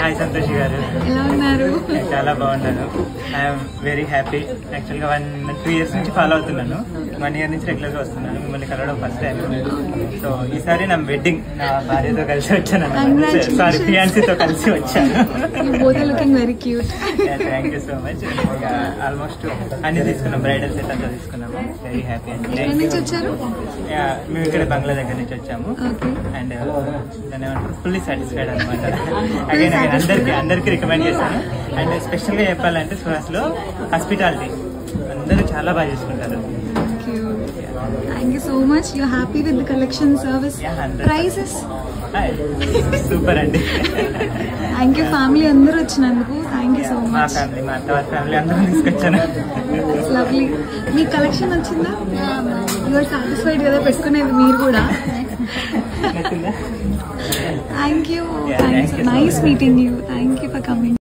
Hi Santosh గారు, ఎలా ఉన్నారు? చాలా బాగున్నాను. I'm very happy. యాక్చువల్గా 2 years నుంచి ఫాలో అవుతున్నాను. 1 year నుంచి రెగ్యులర్ గా వస్తున్నాను. మిమ్మల్ని కలవడం ఫస్ట్ టైం. సో ఈసారి నా వెడ్డింగ్ నా భార్యతో కలిసి వచ్చాను, సారీ ఫియాన్సీతో కలిసి వచ్చాను. Thank you so much. Almost అన్ని తీసుకున్నాం, బ్రైడల్ సెట్ అంతా తీసుకున్నాము. వెరీ హ్యాపీ అండి. మేము ఇక్కడ బంగ్లా దగ్గర నుంచి వచ్చాము. అండ్ దాని ఏమంటారు, ఫుల్లీ సాటిస్ఫైడ్ అనమాట. అగైన్ అందరికి రికమెండ్ చేశాను. అండ్ స్పెషల్ గా చెప్పాలంటే సుహాస్ లో హాస్పిటాలిటీ అందరూ చాలా బాగా చేసుకుంటారు. Thank you so much. You're happy with the collection, service, prices? Super అండి. Thank you. ఫ్యామిలీ అందరూ వచ్చినందుకు థ్యాంక్ యూ సో మచ్. మా ఫ్యామిలీ, మా అత్తవారి ఫ్యామిలీ అందరూ తీసుకొచ్చాను. లవ్లీ. మీ కలెక్షన్ వచ్చిందా? యూఆర్ సాటిస్ఫైడ్ కదా పెట్టుకునేది మీరు కూడా? Thank you. Nice meeting you. Thank you for coming.